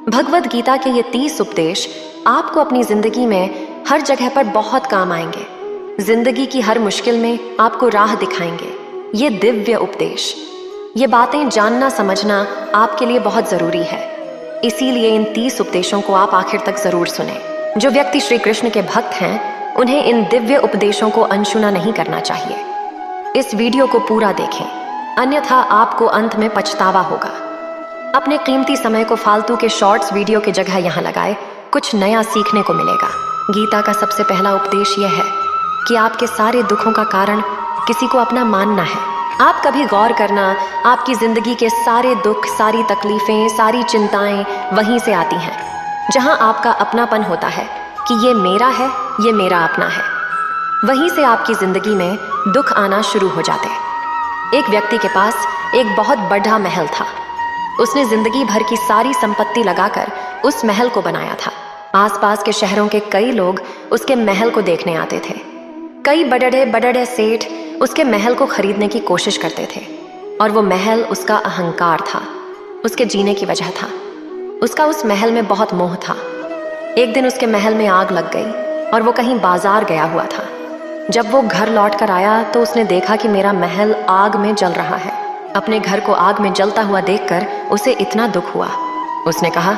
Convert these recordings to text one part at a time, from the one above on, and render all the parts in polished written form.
भगवद गीता के ये 30 उपदेश आपको अपनी जिंदगी में हर जगह पर बहुत काम आएंगे। जिंदगी की हर मुश्किल में आपको राह दिखाएंगे ये दिव्य उपदेश। ये बातें जानना समझना आपके लिए बहुत जरूरी है, इसीलिए इन 30 उपदेशों को आप आखिर तक जरूर सुने। जो व्यक्ति श्री कृष्ण के भक्त हैं उन्हें इन दिव्य उपदेशों को अनसुना नहीं करना चाहिए। इस वीडियो को पूरा देखें, अन्यथा आपको अंत में पछतावा होगा। अपने कीमती समय को फालतू के शॉर्ट्स वीडियो की जगह यहाँ लगाए, कुछ नया सीखने को मिलेगा। गीता का सबसे पहला उपदेश यह है कि आपके सारे दुखों का कारण किसी को अपना मानना है। आप कभी गौर करना, आपकी जिंदगी के सारे दुख, सारी तकलीफें, सारी चिंताएं वहीं से आती हैं जहां आपका अपनापन होता है कि ये मेरा है, ये मेरा अपना है। वहीं से आपकी जिंदगी में दुख आना शुरू हो जाते हैं। एक व्यक्ति के पास एक बहुत बड़ा महल था। उसने जिंदगी भर की सारी संपत्ति लगाकर उस महल को बनाया था। आसपास के शहरों के कई लोग उसके महल को देखने आते थे। कई बड़े बड़े सेठ उसके महल को खरीदने की कोशिश करते थे, और वो महल उसका अहंकार था, उसके जीने की वजह था। उसका उस महल में बहुत मोह था। एक दिन उसके महल में आग लग गई और वो कहीं बाजार गया हुआ था। जब वो घर लौट कर आया तो उसने देखा कि मेरा महल आग में जल रहा है। अपने घर को आग में जलता हुआ देखकर उसे इतना दुख हुआ। उसने कहा,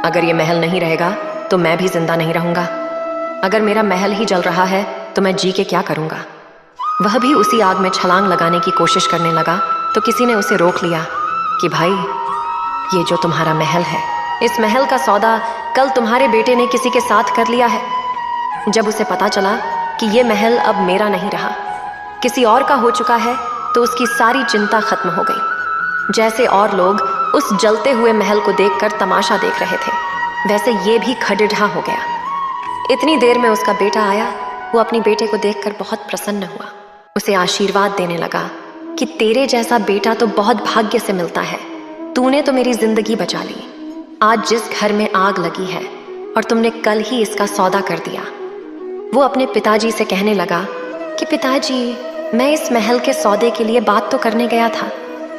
अगर ये महल नहीं रहेगा तो मैं भी जिंदा नहीं रहूंगा। अगर मेरा महल ही जल रहा है तो मैं जी के क्या करूंगा। वह भी उसी आग में छलांग लगाने की कोशिश करने लगा तो किसी ने उसे रोक लिया कि भाई, ये जो तुम्हारा महल है, इस महल का सौदा कल तुम्हारे बेटे ने किसी के साथ कर लिया है। जब उसे पता चला कि ये महल अब मेरा नहीं रहा, किसी और का हो चुका है, तो उसकी सारी चिंता खत्म हो गई। जैसे और लोग उस जलते हुए महल को देखकर तमाशा देख रहे थे, वैसे ये भी खड़िढ़ा हो गया। इतनी देर में उसका बेटा आया। वो अपनी बेटे को देखकर बहुत प्रसन्न हुआ। उसे आशीर्वाद देने लगा कि तेरे जैसा बेटा तो बहुत भाग्य से मिलता है। तूने तो मेरी जिंदगी बचा ली। आज जिस घर में आग लगी है और तुमने कल ही इसका सौदा कर दिया। वो अपने पिताजी से कहने लगा कि पिताजी, मैं इस महल के सौदे के लिए बात तो करने गया था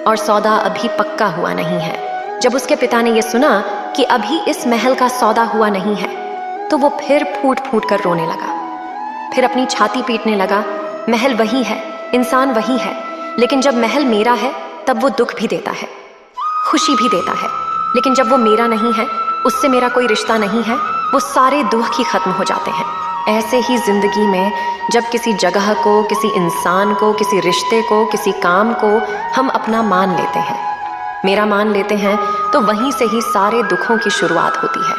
और सौदा अभी पक्का हुआ नहीं है। जब उसके पिता ने यह सुना कि अभी इस महल का सौदा हुआ नहीं है तो वो फिर फूट फूट कर रोने लगा। फिर अपनी छाती पीटने लगा। महल वही है, इंसान वही है, लेकिन जब महल मेरा है तब वो दुख भी देता है, खुशी भी देता है। लेकिन जब वो मेरा नहीं है, उससे मेरा कोई रिश्ता नहीं है, वो सारे दुख ही खत्म हो जाते हैं। ऐसे ही जिंदगी में जब किसी जगह को, किसी इंसान को, किसी रिश्ते को, किसी काम को हम अपना मान लेते हैं, मेरा मान लेते हैं, तो वहीं से ही सारे दुखों की शुरुआत होती है,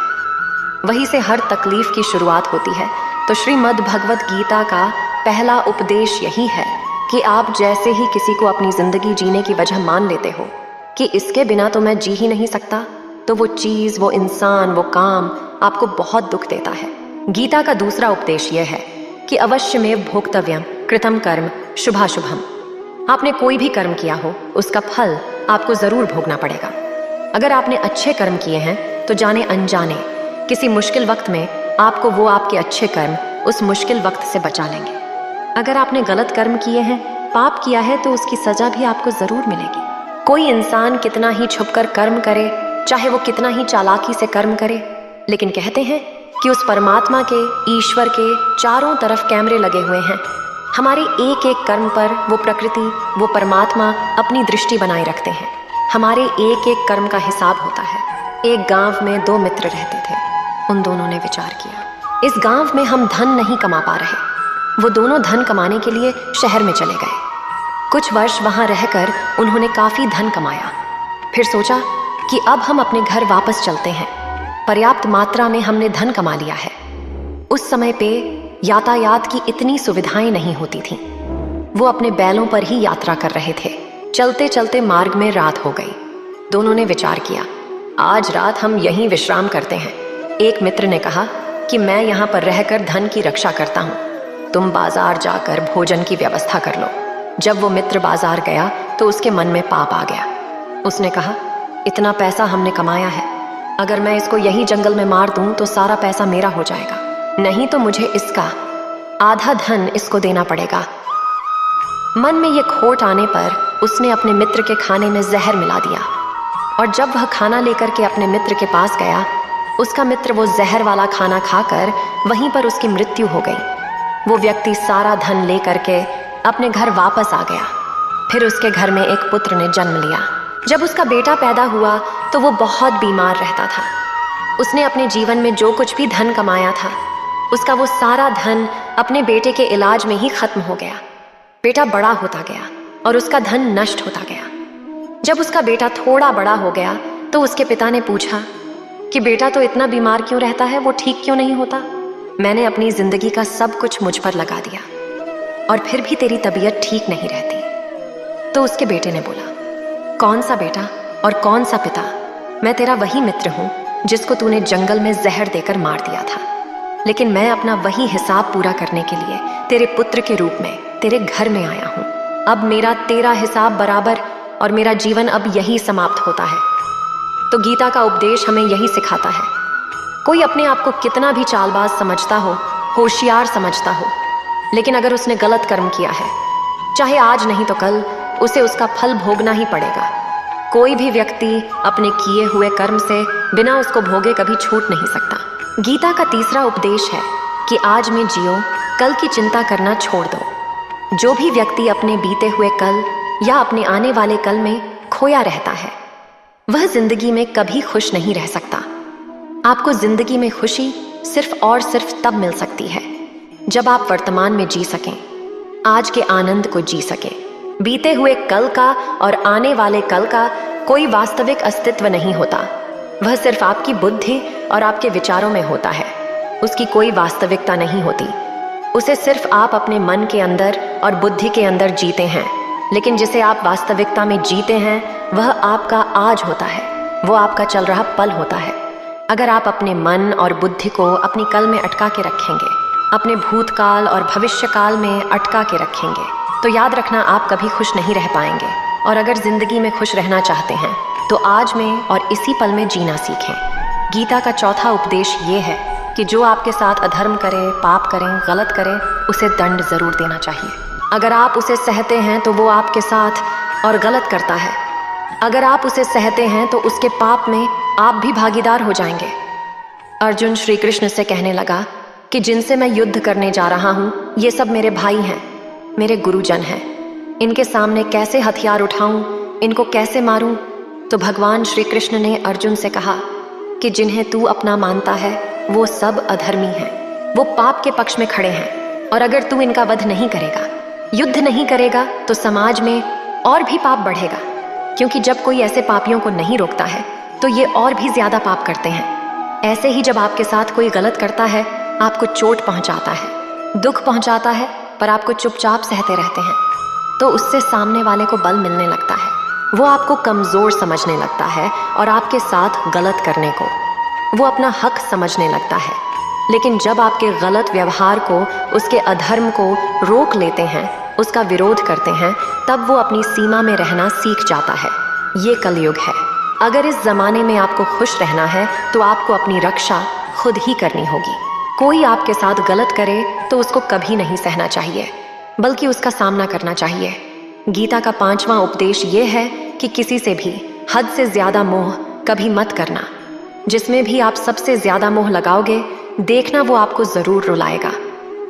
वहीं से हर तकलीफ की शुरुआत होती है। तो श्रीमद् भगवद गीता का पहला उपदेश यही है कि आप जैसे ही किसी को अपनी जिंदगी जीने की वजह मान लेते हो कि इसके बिना तो मैं जी ही नहीं सकता, तो वो चीज, वो इंसान, वो काम आपको बहुत दुख देता है। गीता का दूसरा उपदेश यह है कि अवश्यमेव भोक्तव्यम कृतम कर्म शुभाशुभम। आपने कोई भी कर्म किया हो, उसका फल आपको जरूर भोगना पड़ेगा। अगर आपने अच्छे कर्म किए हैं तो जाने अनजाने किसी मुश्किल वक्त में आपको वो आपके अच्छे कर्म उस मुश्किल वक्त से बचा लेंगे। अगर आपने गलत कर्म किए हैं, पाप किया है, तो उसकी सजा भी आपको जरूर मिलेगी। कोई इंसान कितना ही छुपकर कर्म करे, चाहे वो कितना ही चालाकी से कर्म करे, लेकिन कहते हैं कि उस परमात्मा के, ईश्वर के चारों तरफ कैमरे लगे हुए हैं। हमारे एक एक कर्म पर वो प्रकृति, वो परमात्मा अपनी दृष्टि बनाए रखते हैं। हमारे एक एक कर्म का हिसाब होता है। एक गांव में 2 मित्र रहते थे। उन दोनों ने विचार किया, इस गांव में हम धन नहीं कमा पा रहे। वो दोनों धन कमाने के लिए शहर में चले गए। कुछ वर्ष वहां रहकर उन्होंने काफी धन कमाया। फिर सोचा कि अब हम अपने घर वापस चलते हैं, पर्याप्त मात्रा में हमने धन कमा लिया है। उस समय पे यातायात की इतनी सुविधाएं नहीं होती थीं। वो अपने बैलों पर ही यात्रा कर रहे थे। चलते चलते मार्ग में रात हो गई। दोनों ने विचार किया, आज रात हम यहीं विश्राम करते हैं। एक मित्र ने कहा कि मैं यहाँ पर रहकर धन की रक्षा करता हूँ, तुम बाजार जाकर भोजन की व्यवस्था कर लो। जब वो मित्र बाजार गया तो उसके मन में पाप आ गया। उसने कहा, इतना पैसा हमने कमाया है, अगर मैं इसको यही जंगल में मार दूं तो सारा पैसा मेरा हो जाएगा, नहीं तो मुझे इसका आधा धन इसको देना पड़ेगा। मन में ये खोट आने पर उसने अपने मित्र के खाने में जहर मिला दिया। और जब वह खाना लेकर के अपने मित्र के पास गया, उसका मित्र वो जहर वाला खाना खाकर वहीं पर उसकी मृत्यु हो गई। वो व्यक्ति सारा धन लेकर के अपने घर वापस आ गया। फिर उसके घर में एक पुत्र ने जन्म लिया। जब उसका बेटा पैदा हुआ तो वो बहुत बीमार रहता था। उसने अपने जीवन में जो कुछ भी धन कमाया था, उसका वो सारा धन अपने बेटे के इलाज में ही खत्म हो गया। बेटा बड़ा होता गया और उसका धन नष्ट होता गया। जब उसका बेटा थोड़ा बड़ा हो गया तो उसके पिता ने पूछा कि बेटा तो इतना बीमार क्यों रहता है, वो ठीक क्यों नहीं होता? मैंने अपनी जिंदगी का सब कुछ मुझ पर लगा दिया और फिर भी तेरी तबीयत ठीक नहीं रहती। तो उसके बेटे ने बोला, कौन सा बेटा और कौन सा पिता? मैं तेरा वही मित्र हूं जिसको तूने जंगल में जहर देकर मार दिया था, लेकिन मैं अपना वही हिसाब पूरा करने के लिए तेरे पुत्र के रूप में तेरे घर में आया हूं। अब मेरा तेरा हिसाब बराबर और मेरा जीवन अब यही समाप्त होता है। तो गीता का उपदेश हमें यही सिखाता है। कोई अपने आप को कितना भी चालबाज समझता हो, होशियार समझता हो, लेकिन अगर उसने गलत कर्म किया है, चाहे आज नहीं तो कल उसे उसका फल भोगना ही पड़ेगा। कोई भी व्यक्ति अपने किए हुए कर्म से बिना उसको भोगे कभी छूट नहीं सकता। गीता का तीसरा उपदेश है कि आज में जियो, कल की चिंता करना छोड़ दो। जो भी व्यक्ति अपने बीते हुए कल या अपने आने वाले कल में खोया रहता है, वह जिंदगी में कभी खुश नहीं रह सकता। आपको जिंदगी में खुशी सिर्फ और सिर्फ तब मिल सकती है जब आप वर्तमान में जी सकें, आज के आनंद को जी सकें। बीते हुए कल का और आने वाले कल का कोई वास्तविक अस्तित्व नहीं होता। वह सिर्फ आपकी बुद्धि और आपके विचारों में होता है। उसकी कोई वास्तविकता नहीं होती। उसे सिर्फ आप अपने मन के अंदर और बुद्धि के अंदर जीते हैं, लेकिन जिसे आप वास्तविकता में जीते हैं वह आपका आज होता है, वो आपका चल रहा पल होता है। अगर आप अपने मन और बुद्धि को अपनी कल में अटका के रखेंगे, अपने भूतकाल और भविष्यकाल में अटका के रखेंगे, तो याद रखना आप कभी खुश नहीं रह पाएंगे। और अगर जिंदगी में खुश रहना चाहते हैं तो आज में और इसी पल में जीना सीखें। गीता का चौथा उपदेश ये है कि जो आपके साथ अधर्म करे, पाप करें, गलत करे, उसे दंड जरूर देना चाहिए। अगर आप उसे सहते हैं तो वो आपके साथ और गलत करता है। अगर आप उसे सहते हैं तो उसके पाप में आप भी भागीदार हो जाएंगे। अर्जुन श्री कृष्ण से कहने लगा कि जिनसे मैं युद्ध करने जा रहा हूँ, ये सब मेरे भाई हैं, मेरे गुरुजन हैं। इनके सामने कैसे हथियार उठाऊं, इनको कैसे मारूं? तो भगवान श्री कृष्ण ने अर्जुन से कहा कि जिन्हें तू अपना मानता है वो सब अधर्मी हैं, वो पाप के पक्ष में खड़े हैं। और अगर तू इनका वध नहीं करेगा, युद्ध नहीं करेगा, तो समाज में और भी पाप बढ़ेगा, क्योंकि जब कोई ऐसे पापियों को नहीं रोकता है तो ये और भी ज्यादा पाप करते हैं। ऐसे ही जब आपके साथ कोई गलत करता है, आपको चोट पहुंचाता है, दुख पहुंचाता है, पर आपको चुपचाप सहते रहते हैं, तो उससे सामने वाले को बल मिलने लगता है। वो आपको कमजोर समझने लगता है और आपके साथ गलत करने को वो अपना हक समझने लगता है। लेकिन जब आपके गलत व्यवहार को, उसके अधर्म को रोक लेते हैं, उसका विरोध करते हैं, तब वो अपनी सीमा में रहना सीख जाता है। ये कलयुग है। अगर इस जमाने में आपको खुश रहना है तो आपको अपनी रक्षा खुद ही करनी होगी। कोई आपके साथ गलत करे तो उसको कभी नहीं सहना चाहिए, बल्कि उसका सामना करना चाहिए। गीता का पांचवा उपदेश ये है कि किसी से भी हद से ज्यादा मोह कभी मत करना। जिसमें भी आप सबसे ज्यादा मोह लगाओगे, देखना वो आपको जरूर रुलाएगा।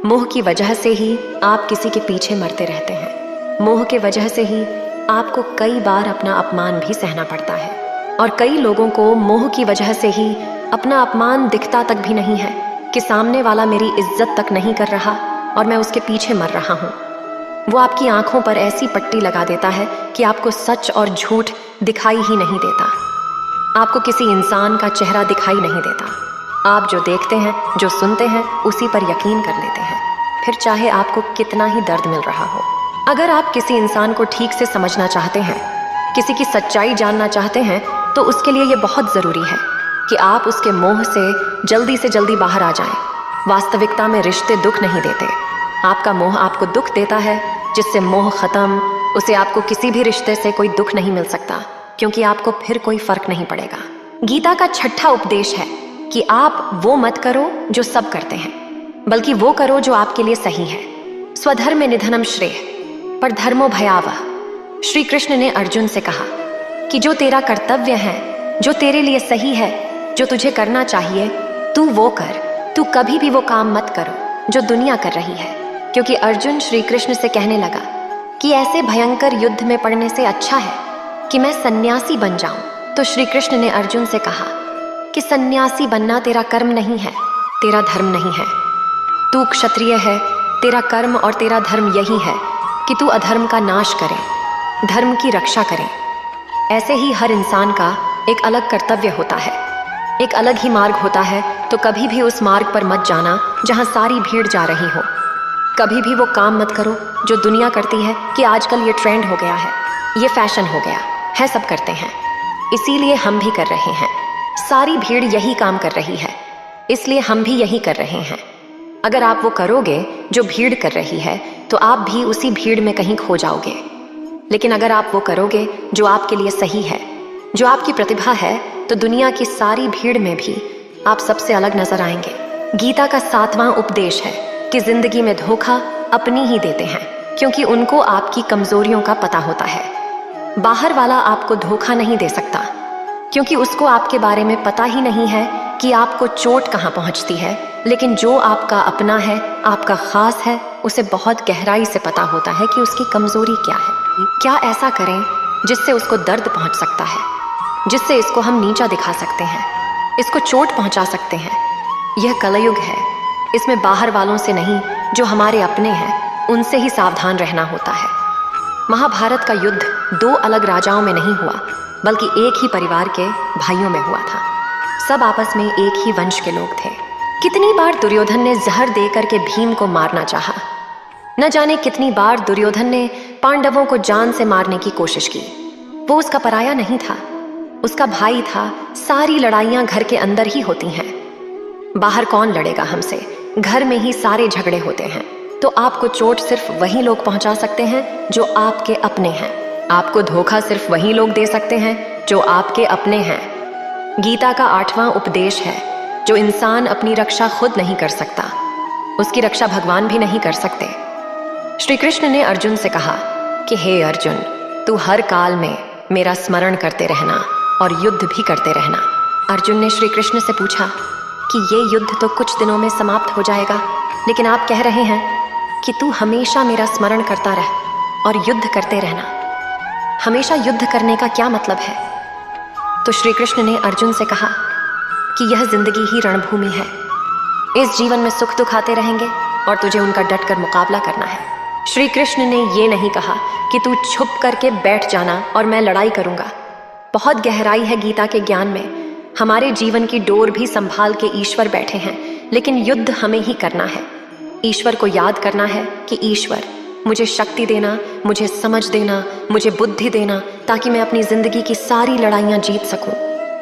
मोह की वजह से ही आप किसी के पीछे मरते रहते हैं। मोह के वजह से ही आपको कई बार अपना अपमान भी सहना पड़ता है, और कई लोगों को मोह की वजह से ही अपना अपमान दिखता तक भी नहीं है कि सामने वाला मेरी इज्जत तक नहीं कर रहा और मैं उसके पीछे मर रहा हूँ। वो आपकी आंखों पर ऐसी पट्टी लगा देता है कि आपको सच और झूठ दिखाई ही नहीं देता। आपको किसी इंसान का चेहरा दिखाई नहीं देता। आप जो देखते हैं, जो सुनते हैं, उसी पर यकीन कर लेते हैं, फिर चाहे आपको कितना ही दर्द मिल रहा हो। अगर आप किसी इंसान को ठीक से समझना चाहते हैं, किसी की सच्चाई जानना चाहते हैं, तो उसके लिए ये बहुत ज़रूरी है कि आप उसके मोह से जल्दी बाहर आ जाएं। वास्तविकता में रिश्ते दुख नहीं देते। आपका मोह आपको दुख देता है, जिससे मोह खत्म, उसे आपको किसी भी रिश्ते से कोई दुख नहीं मिल सकता, क्योंकि आपको फिर कोई फर्क नहीं पड़ेगा। गीता का छठा उपदेश है कि आप वो मत करो जो सब करते हैं, बल्कि वो करो जो आपके लिए सही है। स्वधर्म निधनम श्रेय पर धर्मो भयावह। श्री कृष्ण ने अर्जुन से कहा कि जो तेरा कर्तव्य है, जो तेरे लिए सही है, जो तुझे करना चाहिए, तू वो कर। तू कभी भी वो काम मत करो जो दुनिया कर रही है। क्योंकि अर्जुन श्री कृष्ण से कहने लगा कि ऐसे भयंकर युद्ध में पड़ने से अच्छा है कि मैं सन्यासी बन जाऊं। तो श्री कृष्ण ने अर्जुन से कहा कि सन्यासी बनना तेरा कर्म नहीं है, तेरा धर्म नहीं है। तू क्षत्रिय है, तेरा कर्म और तेरा धर्म यही है कि तू अधर्म का नाश करे, धर्म की रक्षा करे। ऐसे ही हर इंसान का एक अलग कर्तव्य होता है, एक अलग ही मार्ग होता है। तो कभी भी उस मार्ग पर मत जाना जहां सारी भीड़ जा रही हो। कभी भी वो काम मत करो जो दुनिया करती है कि आजकल ये ट्रेंड हो गया है, ये फैशन हो गया है, सब करते हैं, इसीलिए हम भी कर रहे हैं। सारी भीड़ यही काम कर रही है, इसलिए हम भी यही कर रहे हैं। अगर आप वो करोगे जो भीड़ कर रही है तो आप भी उसी भीड़ में कहीं खो जाओगे। लेकिन अगर आप वो करोगे जो आपके लिए सही है, जो आपकी प्रतिभा है, तो दुनिया की सारी भीड़ में भी आप सबसे अलग नजर आएंगे। गीता का 7वां उपदेश है कि जिंदगी में धोखा अपनी ही देते हैं, क्योंकि उनको आपकी कमजोरियों का पता होता है। बाहर वाला आपको धोखा नहीं दे सकता, क्योंकि उसको आपके बारे में पता ही नहीं है कि आपको चोट कहाँ पहुंचती है। लेकिन जो आपका अपना है, आपका खास है, उसे बहुत गहराई से पता होता है कि उसकी कमजोरी क्या है। क्या ऐसा करें जिससे उसको दर्द पहुंच सकता है, जिससे इसको हम नीचा दिखा सकते हैं, इसको चोट पहुंचा सकते हैं। यह कलयुग है, इसमें बाहर वालों से नहीं, जो हमारे अपने हैं उनसे ही सावधान रहना होता है। महाभारत का युद्ध 2 अलग राजाओं में नहीं हुआ, बल्कि एक ही परिवार के भाइयों में हुआ था। सब आपस में एक ही वंश के लोग थे। कितनी बार दुर्योधन ने जहर देकर के भीम को मारना चाहा, न जाने कितनी बार दुर्योधन ने पांडवों को जान से मारने की कोशिश की। वो उसका पराया नहीं था, उसका भाई था। सारी लड़ाइयां घर के अंदर ही होती हैं, बाहर कौन लड़ेगा हमसे, घर में ही सारे झगड़े होते हैं। तो आपको चोट सिर्फ वही लोग पहुंचा सकते हैं जो आपके अपने हैं। आपको धोखा सिर्फ वही लोग दे सकते हैं जो आपके अपने हैं। गीता का 8वां उपदेश है, जो इंसान अपनी रक्षा खुद नहीं कर सकता, उसकी रक्षा भगवान भी नहीं कर सकते। श्री कृष्ण ने अर्जुन से कहा कि हे अर्जुन, तू हर काल में मेरा स्मरण करते रहना और युद्ध भी करते रहना। अर्जुन ने श्री कृष्ण से पूछा कि ये युद्ध तो कुछ दिनों में समाप्त हो जाएगा, लेकिन आप कह रहे हैं कि तू हमेशा मेरा स्मरण करता रह और युद्ध करते रहना। हमेशा युद्ध करने का क्या मतलब है? तो श्री कृष्ण ने अर्जुन से कहा कि यह जिंदगी ही रणभूमि है। इस जीवन में सुख दुख आते रहेंगे और तुझे उनका डटकर मुकाबला करना है। श्री कृष्ण ने ये नहीं कहा कि तू छुप करके बैठ जाना और मैं लड़ाई करूंगा। बहुत गहराई है गीता के ज्ञान में। हमारे जीवन की डोर भी संभाल के ईश्वर बैठे हैं, लेकिन युद्ध हमें ही करना है। ईश्वर को याद करना है कि ईश्वर मुझे शक्ति देना, मुझे समझ देना, मुझे बुद्धि देना, ताकि मैं अपनी जिंदगी की सारी लड़ाइयां जीत सकूं,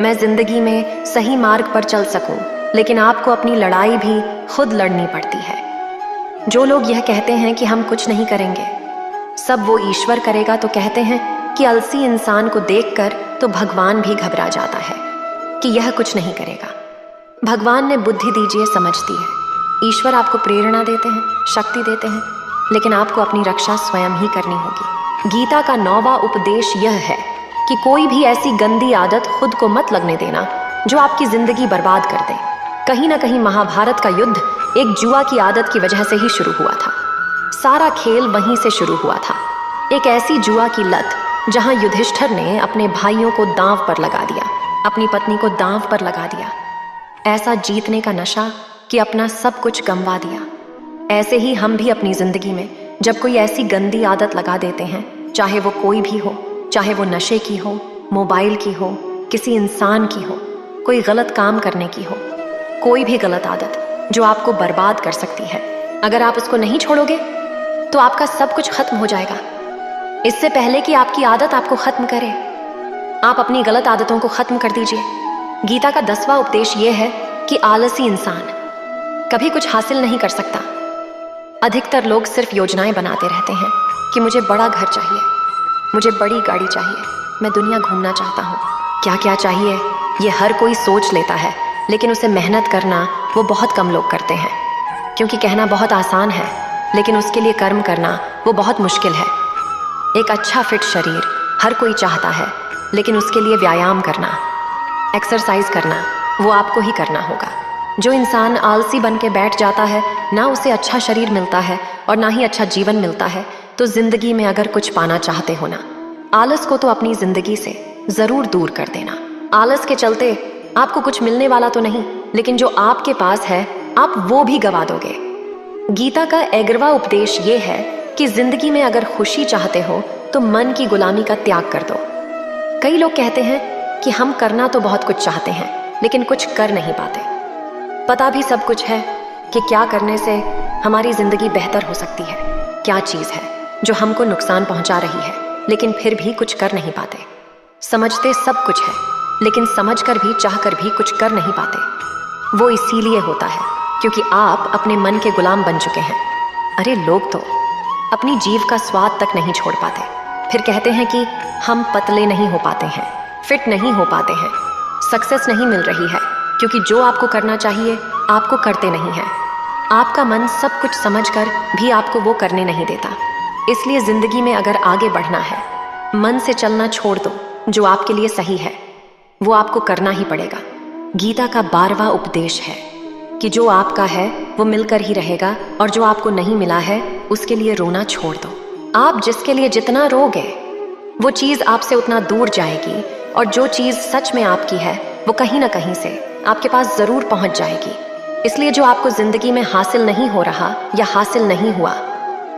मैं जिंदगी में सही मार्ग पर चल सकूं। लेकिन आपको अपनी लड़ाई भी खुद लड़नी पड़ती है। जो लोग यह कहते हैं कि हम कुछ नहीं करेंगे, सब वो ईश्वर करेगा, तो कहते हैं कि आलसी इंसान को देखकर तो भगवान भी घबरा जाता है कि यह कुछ नहीं करेगा। भगवान ने बुद्धि दीजिए, समझती है। ईश्वर आपको प्रेरणा देते हैं, शक्ति देते हैं, लेकिन आपको अपनी रक्षा स्वयं ही करनी होगी। गीता का 9वां उपदेश यह है कि कोई भी ऐसी गंदी आदत खुद को मत लगने देना जो आपकी जिंदगी बर्बाद कर दे। कहीं ना कहीं महाभारत का युद्ध एक जुआ की आदत की वजह से ही शुरू हुआ था। सारा खेल वहीं से शुरू हुआ था। एक ऐसी जुआ की लत जहां युधिष्ठिर ने अपने भाइयों को दांव पर लगा दिया, अपनी पत्नी को दांव पर लगा दिया। ऐसा जीतने का नशा कि अपना सब कुछ गंवा दिया। ऐसे ही हम भी अपनी जिंदगी में जब कोई ऐसी गंदी आदत लगा देते हैं, चाहे वो कोई भी हो, चाहे वो नशे की हो, मोबाइल की हो, किसी इंसान की हो, कोई गलत काम करने की हो, कोई भी गलत आदत जो आपको बर्बाद कर सकती है, अगर आप उसको नहीं छोड़ोगे तो आपका सब कुछ खत्म हो जाएगा। इससे पहले कि आपकी आदत आपको खत्म करे, आप अपनी गलत आदतों को खत्म कर दीजिए। गीता का 10वां उपदेश यह है कि आलसी इंसान कभी कुछ हासिल नहीं कर सकता। अधिकतर लोग सिर्फ योजनाएं बनाते रहते हैं कि मुझे बड़ा घर चाहिए, मुझे बड़ी गाड़ी चाहिए, मैं दुनिया घूमना चाहता हूँ। क्या क्या चाहिए ये हर कोई सोच लेता है, लेकिन उसे मेहनत करना वो बहुत कम लोग करते हैं। क्योंकि कहना बहुत आसान है, लेकिन उसके लिए कर्म करना वो बहुत मुश्किल है। एक अच्छा फिट शरीर हर कोई चाहता है, लेकिन उसके लिए व्यायाम करना, एक्सरसाइज करना, वो आपको ही करना होगा। जो इंसान आलसी बन के बैठ जाता है, ना उसे अच्छा शरीर मिलता है और ना ही अच्छा जीवन मिलता है। तो जिंदगी में अगर कुछ पाना चाहते हो ना, आलस को तो अपनी जिंदगी से जरूर दूर कर देना। आलस के चलते आपको कुछ मिलने वाला तो नहीं, लेकिन जो आपके पास है आप वो भी गवा दोगे। गीता का 11वां उपदेश ये है कि जिंदगी में अगर खुशी चाहते हो तो मन की गुलामी का त्याग कर दो। कई लोग कहते हैं कि हम करना तो बहुत कुछ चाहते हैं, लेकिन कुछ कर नहीं पाते। पता भी सब कुछ है कि क्या करने से हमारी जिंदगी बेहतर हो सकती है, क्या चीज है जो हमको नुकसान पहुंचा रही है, लेकिन फिर भी कुछ कर नहीं पाते। समझते सब कुछ है, लेकिन समझकर भी चाहकर भी कुछ कर नहीं पाते। वो इसीलिए होता है क्योंकि आप अपने मन के गुलाम बन चुके हैं। अरे लोग तो अपनी जीभ का स्वाद तक नहीं छोड़ पाते, फिर कहते हैं कि हम पतले नहीं हो पाते हैं, फिट नहीं हो पाते हैं, सक्सेस नहीं मिल रही है, क्योंकि जो आपको करना चाहिए आपको करते नहीं हैं। आपका मन सब कुछ समझकर भी आपको वो करने नहीं देता। इसलिए जिंदगी में अगर आगे बढ़ना है, मन से चलना छोड़ दो। जो आपके लिए सही है वो आपको करना ही पड़ेगा। गीता का 12वां उपदेश है कि जो आपका है वो मिलकर ही रहेगा और जो आपको नहीं मिला है उसके लिए रोना छोड़ दो। आप जिसके लिए जितना रोगे वो चीज आपसे उतना दूर जाएगी, और जो चीज सच में आपकी है वो कहीं ना कहीं से आपके पास जरूर पहुंच जाएगी। इसलिए जो आपको जिंदगी में हासिल नहीं हो रहा या हासिल नहीं हुआ,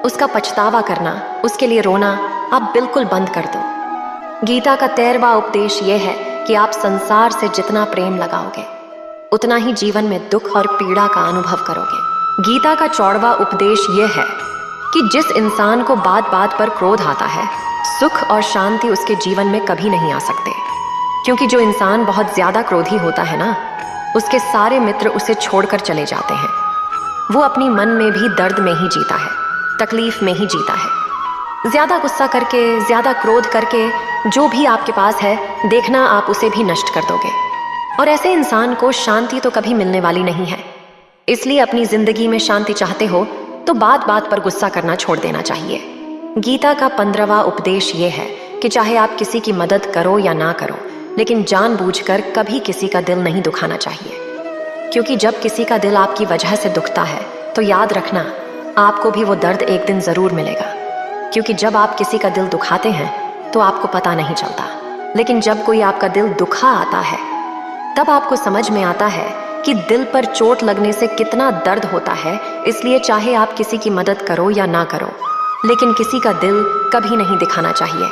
उसका पछतावा करना, उसके लिए रोना आप बिल्कुल बंद कर दो। गीता का 13वां उपदेश यह है कि आप संसार से जितना प्रेम लगाओगे उतना ही जीवन में दुख और पीड़ा का अनुभव करोगे। गीता का 14वां उपदेश यह है कि जिस इंसान को बात बात पर क्रोध आता है, सुख और शांति उसके जीवन में कभी नहीं आ सकते। क्योंकि जो इंसान बहुत ज्यादा क्रोधी होता है ना, उसके सारे मित्र उसे छोड़कर चले जाते हैं। वो अपनी मन में भी दर्द में ही जीता है, तकलीफ में ही जीता है। ज्यादा गुस्सा करके, ज्यादा क्रोध करके जो भी आपके पास है, देखना आप उसे भी नष्ट कर दोगे। और ऐसे इंसान को शांति तो कभी मिलने वाली नहीं है। इसलिए अपनी जिंदगी में शांति चाहते हो तो बात बात पर गुस्सा करना छोड़ देना चाहिए। गीता का 15वां उपदेश ये है कि चाहे आप किसी की मदद करो या ना करो, लेकिन जानबूझकर कभी किसी का दिल नहीं दुखाना चाहिए। क्योंकि जब किसी का दिल आपकी वजह से दुखता है तो याद रखना, आपको भी वो दर्द एक दिन जरूर मिलेगा। क्योंकि जब आप किसी का दिल दुखाते हैं तो आपको पता नहीं चलता, लेकिन जब कोई आपका दिल दुखा आता है तब आपको समझ में आता है कि दिल पर चोट लगने से कितना दर्द होता है। इसलिए चाहे आप किसी की मदद करो या ना करो, लेकिन किसी का दिल कभी नहीं दिखाना चाहिए।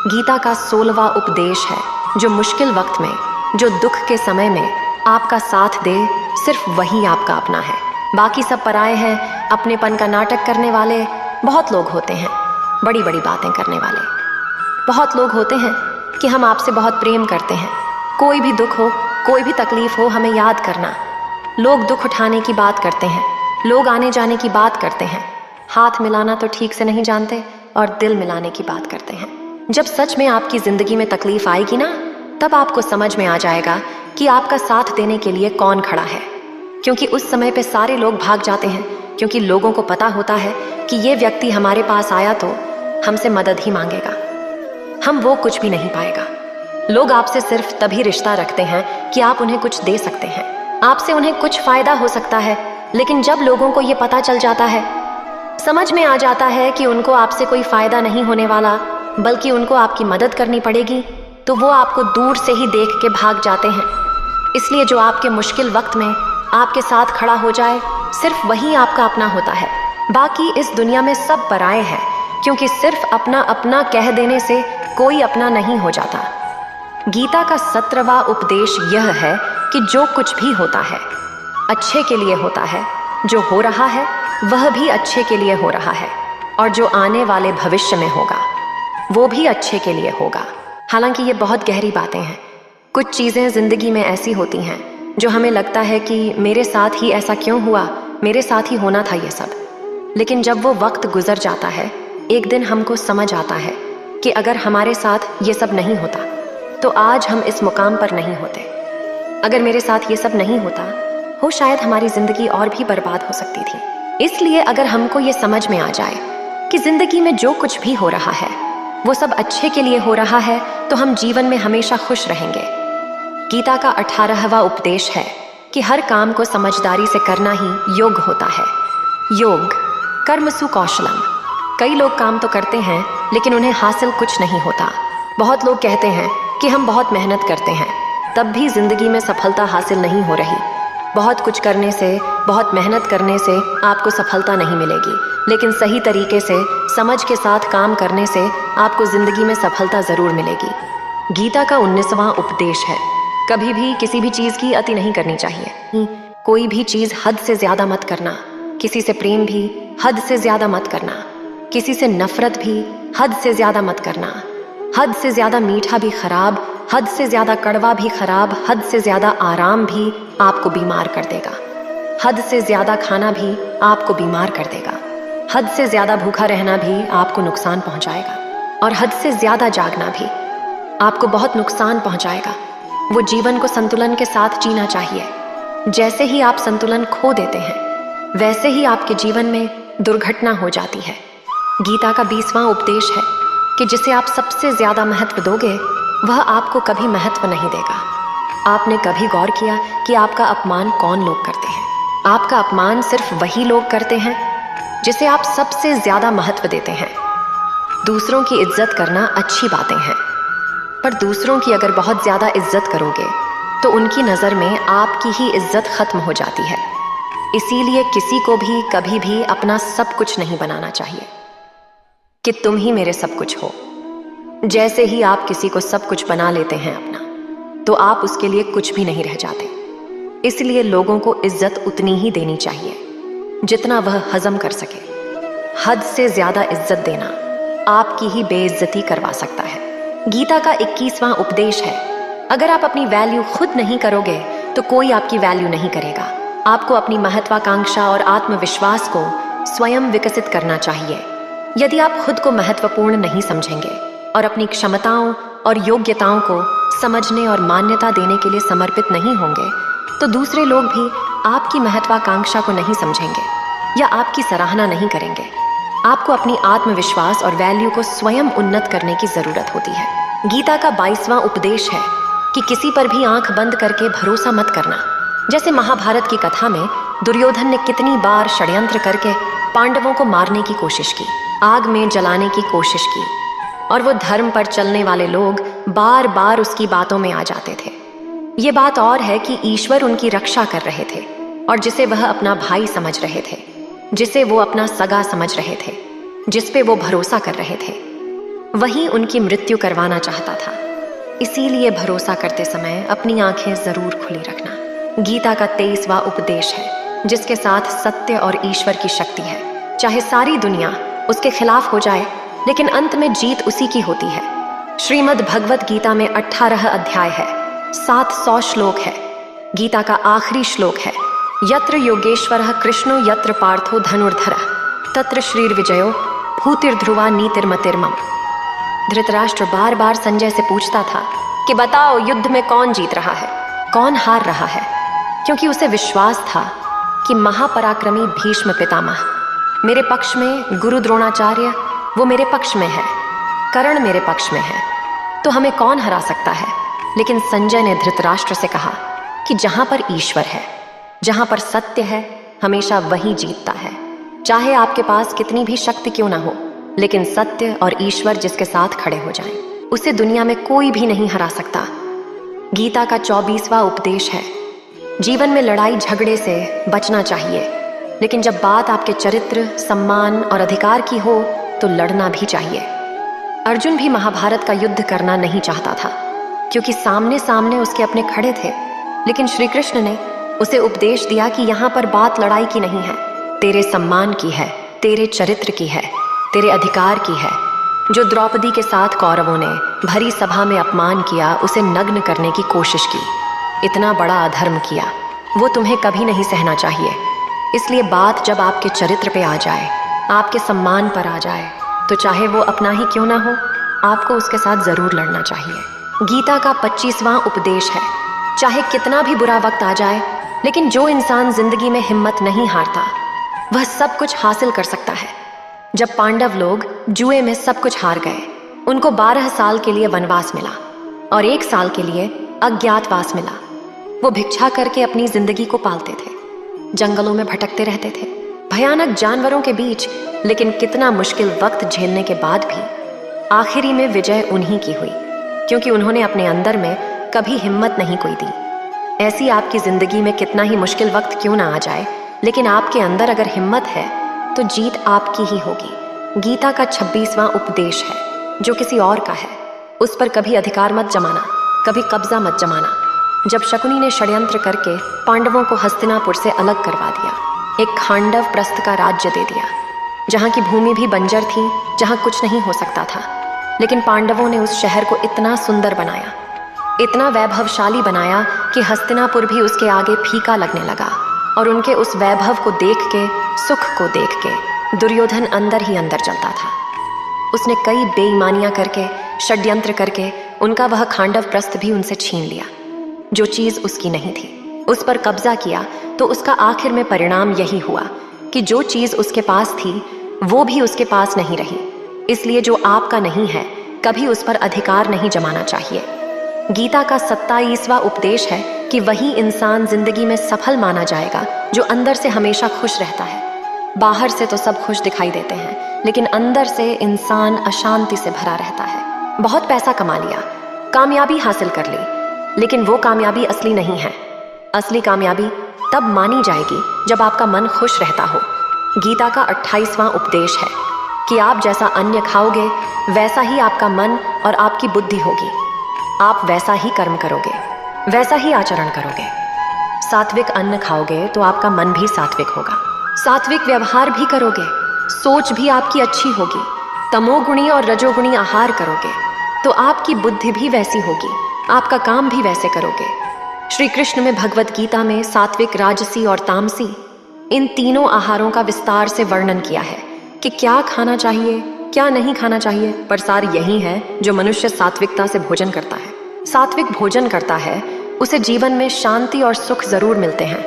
गीता का 16वां उपदेश है, जो मुश्किल वक्त में, जो दुख के समय में आपका साथ दे, सिर्फ वही आपका अपना है। बाकी सब पराए हैं। अपनेपन का नाटक करने वाले बहुत लोग होते हैं, बड़ी बड़ी बातें करने वाले बहुत लोग होते हैं कि हम आपसे बहुत प्रेम करते हैं। कोई भी दुख हो, कोई भी तकलीफ हो, हमें याद करना। लोग दुख उठाने की बात करते हैं, लोग आने जाने की बात करते हैं, हाथ मिलाना तो ठीक से नहीं जानते और दिल मिलाने की बात करते हैं। जब सच में आपकी जिंदगी में तकलीफ आएगी ना, तब आपको समझ में आ जाएगा कि आपका साथ देने के लिए कौन खड़ा है। क्योंकि उस समय पे सारे लोग भाग जाते हैं, क्योंकि लोगों को पता होता है कि ये व्यक्ति हमारे पास आया तो हमसे मदद ही मांगेगा, हम वो कुछ भी नहीं पाएगा। लोग आपसे सिर्फ तभी रिश्ता रखते हैं कि आप उन्हें कुछ दे सकते हैं, आपसे उन्हें कुछ फायदा हो सकता है। लेकिन जब लोगों को ये पता चल जाता है, समझ में आ जाता है कि उनको आपसे कोई फायदा नहीं होने वाला, बल्कि उनको आपकी मदद करनी पड़ेगी, तो वो आपको दूर से ही देख के भाग जाते हैं। इसलिए जो आपके मुश्किल वक्त में आपके साथ खड़ा हो जाए, सिर्फ वही आपका अपना होता है। बाकी इस दुनिया में सब पराए हैं, क्योंकि सिर्फ अपना अपना कह देने से कोई अपना नहीं हो जाता। गीता का 17वां उपदेश यह है कि जो कुछ भी होता है अच्छे के लिए होता है, जो हो रहा है वह भी अच्छे के लिए हो रहा है, और जो आने वाले भविष्य में होगा वो भी अच्छे के लिए होगा। हालांकि ये बहुत गहरी बातें हैं। कुछ चीज़ें ज़िंदगी में ऐसी होती हैं जो हमें लगता है कि मेरे साथ ही ऐसा क्यों हुआ, मेरे साथ ही होना था ये सब। लेकिन जब वो वक्त गुजर जाता है, एक दिन हमको समझ आता है कि अगर हमारे साथ ये सब नहीं होता तो आज हम इस मुकाम पर नहीं होते। अगर मेरे साथ ये सब नहीं होता हो, शायद हमारी ज़िंदगी और भी बर्बाद हो सकती थी। इसलिए अगर हमको ये समझ में आ जाए कि ज़िंदगी में जो कुछ भी हो रहा है वो सब अच्छे के लिए हो रहा है तो हम जीवन में हमेशा खुश रहेंगे। गीता का 18वां उपदेश है कि हर काम को समझदारी से करना ही योग होता है। योग कर्मसु कौशलम। कई लोग काम तो करते हैं लेकिन उन्हें हासिल कुछ नहीं होता। बहुत लोग कहते हैं कि हम बहुत मेहनत करते हैं, तब भी जिंदगी में सफलता हासिल नहीं हो रही। बहुत कुछ करने से, बहुत मेहनत करने से आपको सफलता नहीं मिलेगी, लेकिन सही तरीके से समझ के साथ काम करने से आपको जिंदगी में सफलता जरूर मिलेगी। गीता का 19वां उपदेश है, कभी भी किसी भी चीज की अति नहीं करनी चाहिए। कोई भी चीज हद से ज्यादा मत करना। किसी से प्रेम भी हद से ज्यादा मत करना। किसी से नफरत भी हद से ज्यादा मत करना। हद से ज्यादा मीठा भी खराब, हद से ज्यादा कड़वा भी खराब, हद से ज्यादा आराम भी आपको बीमार कर देगा। हद से ज्यादा खाना भी आपको बीमार कर देगा। हद से ज्यादा भूखा रहना भी आपको नुकसान पहुंचाएगा, और हद से ज्यादा जागना भी आपको बहुत नुकसान पहुंचाएगा। वो जीवन को संतुलन के साथ जीना चाहिए। जैसे ही आप संतुलन खो देते हैं, वैसे ही आपके जीवन में दुर्घटना हो जाती है। गीता का 20वां उपदेश है कि जिसे आप सबसे ज्यादा महत्व दोगे, वह आपको कभी महत्व नहीं देगा। आपने कभी गौर किया कि आपका अपमान कौन लोग करते हैं? आपका अपमान सिर्फ वही लोग करते हैं जिसे आप सबसे ज्यादा महत्व देते हैं। दूसरों की इज्जत करना अच्छी बातें हैं, पर दूसरों की अगर बहुत ज्यादा इज्जत करोगे तो उनकी नजर में आपकी ही इज्जत खत्म हो जाती है। इसीलिए किसी को भी कभी भी अपना सब कुछ नहीं बनाना चाहिए कि तुम ही मेरे सब कुछ हो। जैसे ही आप किसी को सब कुछ बना लेते हैं अपना, तो आप उसके लिए कुछ भी नहीं रह जाते। इसलिए लोगों को इज्जत उतनी ही देनी चाहिए जितना वह हजम कर सके। हद से ज्यादा इज्जत देना आपकी ही बेइज्जती करवा सकता है। गीता का 21वां उपदेश है, अगर आप अपनी वैल्यू खुद नहीं करोगे तो कोई आपकी वैल्यू नहीं करेगा। आपको अपनी महत्वाकांक्षा और आत्मविश्वास को स्वयं विकसित करना चाहिए। यदि आप खुद को महत्वपूर्ण नहीं समझेंगे और अपनी क्षमताओं और योग्यताओं को समझने और मान्यता देने के लिए समर्पित नहीं होंगे, तो दूसरे लोग भी आपकी महत्वाकांक्षा को नहीं समझेंगे या आपकी सराहना नहीं करेंगे। आपको अपनी आत्मविश्वास और वैल्यू को स्वयं उन्नत करने की जरूरत होती है। गीता का 22वां उपदेश है कि किसी पर भी आंख बंद करके भरोसा मत करना। जैसे महाभारत की कथा में दुर्योधन ने कितनी बार षड्यंत्र करके पांडवों को मारने की कोशिश की, आग में जलाने की कोशिश की, और वो धर्म पर चलने वाले लोग बार बार उसकी बातों में आ जाते थे। ये बात और है कि ईश्वर उनकी रक्षा कर रहे थे, और जिसे वह अपना भाई समझ रहे थे, जिसे वो अपना सगा समझ रहे थे, जिस पे वो भरोसा कर रहे थे, वही उनकी मृत्यु करवाना चाहता था। इसीलिए भरोसा करते समय अपनी आंखें जरूर खुली रखना। गीता का 23वां उपदेश है, जिसके साथ सत्य और ईश्वर की शक्ति है। चाहे सारी दुनिया उसके खिलाफ हो जाए, लेकिन अंत में जीत उसी की होती है। श्रीमद् भगवत गीता में 18 अध्याय है, 700 श्लोक है। गीता का आखिरी श्लोक है, यत्र योगेश्वरः कृष्णो यत्र पार्थो धनुर्धरः तत्र श्रीर्विजयो भूतिर्ध्रुवा नीतिर्मतिर्मम। धृतराष्ट्र बार बार संजय से पूछता था कि बताओ युद्ध में कौन जीत रहा है, कौन हार रहा है, क्योंकि उसे विश्वास था कि महापराक्रमी भीष्म पितामह मेरे पक्ष में, गुरु द्रोणाचार्य वो मेरे पक्ष में है, कर्ण मेरे पक्ष में है, तो हमें कौन हरा सकता है। लेकिन संजय ने धृतराष्ट्र से कहा कि जहां पर ईश्वर है, जहां पर सत्य है, हमेशा वही जीतता है। चाहे आपके पास कितनी भी शक्ति क्यों ना हो, लेकिन सत्य और ईश्वर जिसके साथ खड़े हो जाएं, उसे दुनिया में कोई भी नहीं हरा सकता। गीता का 24वां उपदेश है, जीवन में लड़ाई झगड़े से बचना चाहिए, लेकिन जब बात आपके चरित्र, सम्मान और अधिकार की हो तो लड़ना भी चाहिए। अर्जुन भी महाभारत का युद्ध करना नहीं चाहता था, क्योंकि सामने सामने उसके अपने खड़े थे, लेकिन श्री कृष्ण ने उसे उपदेश दिया कि यहाँ पर बात लड़ाई की नहीं है, तेरे सम्मान की है, तेरे चरित्र की है, तेरे अधिकार की है। जो द्रौपदी के साथ कौरवों ने भरी सभा में अपमान किया, उसे नग्न करने की कोशिश की, इतना बड़ा अधर्म किया, वो तुम्हें कभी नहीं सहना चाहिए। इसलिए बात जब आपके चरित्र पे आ जाए, आपके सम्मान पर आ जाए, तो चाहे वो अपना ही क्यों ना हो, आपको उसके साथ जरूर लड़ना चाहिए। गीता का 25वां उपदेश है, चाहे कितना भी बुरा वक्त आ जाए, लेकिन जो इंसान जिंदगी में हिम्मत नहीं हारता, वह सब कुछ हासिल कर सकता है। जब पांडव लोग जुए में सब कुछ हार गए, उनको 12 साल के लिए वनवास मिला और 1 साल के लिए अज्ञातवास मिला। वो भिक्षा करके अपनी जिंदगी को पालते थे, जंगलों में भटकते रहते थे, भयानक जानवरों के बीच, लेकिन कितना मुश्किल वक्त झेलने के बाद भी आखिरी में विजय उन्हीं की हुई, क्योंकि उन्होंने अपने अंदर में कभी हिम्मत नहीं कोई दी। ऐसी आपकी जिंदगी में कितना ही मुश्किल वक्त क्यों ना आ जाए, लेकिन आपके अंदर अगर हिम्मत है तो जीत आपकी ही होगी। गीता का 26वां उपदेश है जो किसी और का है, उस पर कभी अधिकार मत जमाना, कभी कब्जा मत जमाना। जब शकुनी ने षड्यंत्र करके पांडवों को हस्तिनापुर से अलग करवा दिया, एक खांडव प्रस्थ का राज्य दे दिया, जहाँ की भूमि भी बंजर थी, जहाँ कुछ नहीं हो सकता था, लेकिन पांडवों ने उस शहर को इतना सुंदर बनाया, इतना वैभवशाली बनाया कि हस्तिनापुर भी उसके आगे फीका लगने लगा। और उनके उस वैभव को देख के, सुख को देख के दुर्योधन अंदर ही अंदर चलता था। उसने कई बेईमानियां करके, षड्यंत्र करके उनका वह खांडव प्रस्थ भी उनसे छीन लिया, जो चीज उसकी नहीं थी। उस पर कब्जा किया तो उसका आखिर में परिणाम यही हुआ कि जो चीज उसके पास थी वो भी उसके पास नहीं रही। इसलिए जो आपका नहीं है कभी उस पर अधिकार नहीं जमाना चाहिए। गीता का 27वां उपदेश है कि वही इंसान जिंदगी में सफल माना जाएगा जो अंदर से हमेशा खुश रहता है। बाहर से तो सब खुश दिखाई देते हैं, लेकिन अंदर से इंसान अशांति से भरा रहता है। बहुत पैसा कमा लिया, कामयाबी हासिल कर ली, लेकिन वो कामयाबी असली नहीं है। असली कामयाबी तब मानी जाएगी जब आपका मन खुश रहता हो। गीता का 28वां उपदेश है कि आप जैसा अन्न खाओगे वैसा ही आपका मन और आपकी बुद्धि होगी। आप वैसा ही कर्म करोगे, वैसा ही आचरण करोगे। सात्विक अन्न खाओगे तो आपका मन भी सात्विक होगा, सात्विक व्यवहार भी करोगे, सोच भी आपकी अच्छी होगी। तमोगुणी और रजोगुणी आहार करोगे तो आपकी बुद्धि भी वैसी होगी, आपका काम भी वैसे करोगे। श्री कृष्ण में भगवत गीता में सात्विक, राजसी और तामसी, इन तीनों आहारों का विस्तार से वर्णन किया है कि क्या खाना चाहिए, क्या नहीं खाना चाहिए। पर सार यही है जो मनुष्य सात्विकता से भोजन करता है, सात्विक भोजन करता है, उसे जीवन में शांति और सुख जरूर मिलते हैं।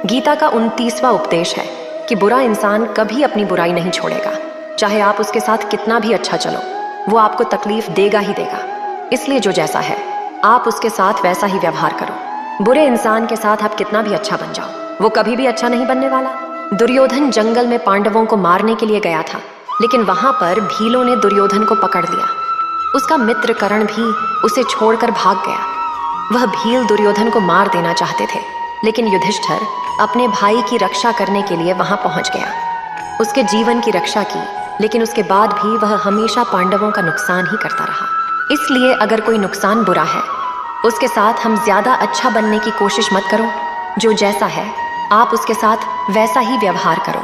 गीता का 29वां उपदेश है कि बुरा इंसान कभी अपनी बुराई नहीं छोड़ेगा, चाहे आप उसके साथ कितना भी अच्छा चलो, वो आपको तकलीफ देगा ही देगा। इसलिए जो जैसा है आप उसके साथ वैसा ही व्यवहार करो। बुरे इंसान के साथ आप कितना भी अच्छा बन जाओ, वो कभी भी अच्छा नहीं बनने वाला। दुर्योधन जंगल में पांडवों को मारने के लिए गया था, लेकिन वहां पर भीलों ने दुर्योधन को पकड़ लिया। उसका मित्र कर्ण भी उसे छोड़कर भाग गया। वह भील दुर्योधन को मार देना चाहते थे, लेकिन युधिष्ठिर अपने भाई की रक्षा करने के लिए वहां पहुंच गया। उसके जीवन की रक्षा की, लेकिन उसके बाद भी वह हमेशा पांडवों का नुकसान ही करता रहा। इसलिए अगर कोई नुकसान बुरा है, उसके साथ हम ज्यादा अच्छा बनने की कोशिश मत करो। जो जैसा है आप उसके साथ वैसा ही व्यवहार करो।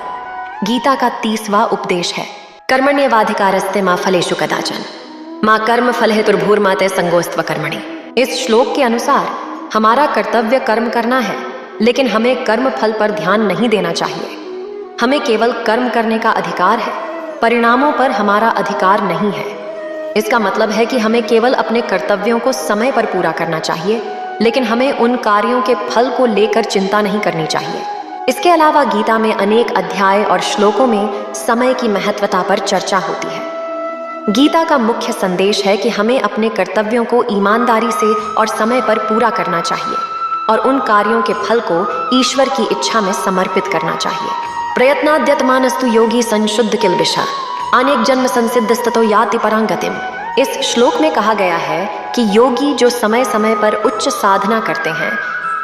गीता का 30वां उपदेश है कर्मण्येवाधिकारस्ते मा फलेषु कदाचन माँ कर्म फल हेतुर्भूर्माते संगोस्त्व कर्मणि। इस श्लोक के अनुसार हमारा कर्तव्य कर्म करना है, लेकिन हमें कर्म फल पर ध्यान नहीं देना चाहिए। हमें केवल कर्म करने का अधिकार है, परिणामों पर हमारा अधिकार नहीं है। इसका मतलब है कि हमें केवल अपने कर्तव्यों को समय पर पूरा करना चाहिए, लेकिन हमें उन कार्यों के फल को लेकर चिंता नहीं करनी चाहिए। इसके अलावा गीता में अनेक अध्याय और श्लोकों में समय की महत्वता पर चर्चा होती है। गीता का मुख्य संदेश है कि हमें अपने कर्तव्यों को ईमानदारी से और समय पर पूरा करना चाहिए और उन कार्यों के फल को ईश्वर की इच्छा में समर्पित करना चाहिए। प्रयत्नाद्यतमानस्तु योगी संशुद्ध किल्बिषा अनेक जन्म संसिद्धस्ततो याति परांगतिम। इस श्लोक में कहा गया है कि योगी जो समय समय पर उच्च साधना करते हैं,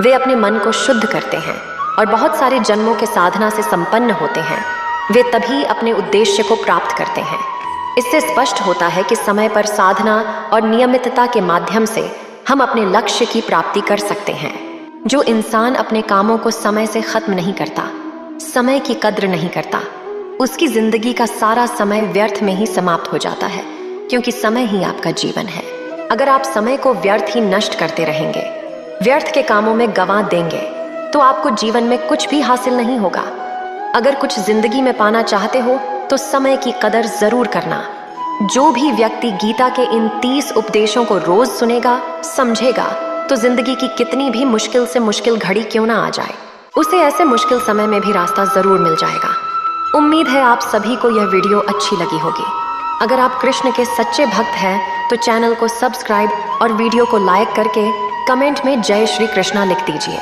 वे अपने मन को शुद्ध करते हैं और बहुत सारे जन्मों के साधना से संपन्न होते हैं। वे तभी अपने उद्देश्य को प्राप्त करते हैं। इससे स्पष्ट होता है कि समय पर साधना और नियमितता के माध्यम से हम अपने लक्ष्य की प्राप्ति कर सकते हैं। जो इंसान अपने कामों को समय से खत्म नहीं करता, समय की कद्र नहीं करता, उसकी जिंदगी का सारा समय व्यर्थ में ही समाप्त हो जाता है, क्योंकि समय ही आपका जीवन है। अगर आप समय को व्यर्थ ही नष्ट करते रहेंगे, व्यर्थ के कामों में गंवा देंगे, तो आपको जीवन में कुछ भी हासिल नहीं होगा। अगर कुछ जिंदगी में पाना चाहते हो तो समय की कदर जरूर करना। जो भी व्यक्ति गीता के इन 30 उपदेशों को रोज सुनेगा, समझेगा, तो जिंदगी की कितनी भी मुश्किल से मुश्किल घड़ी क्यों ना आ जाए, उसे ऐसे मुश्किल समय में भी रास्ता जरूर मिल जाएगा। उम्मीद है आप सभी को यह वीडियो अच्छी लगी होगी। अगर आप कृष्ण के सच्चे भक्त हैं तो चैनल को सब्सक्राइब और वीडियो को लाइक करके कमेंट में जय श्री कृष्णा लिख दीजिए।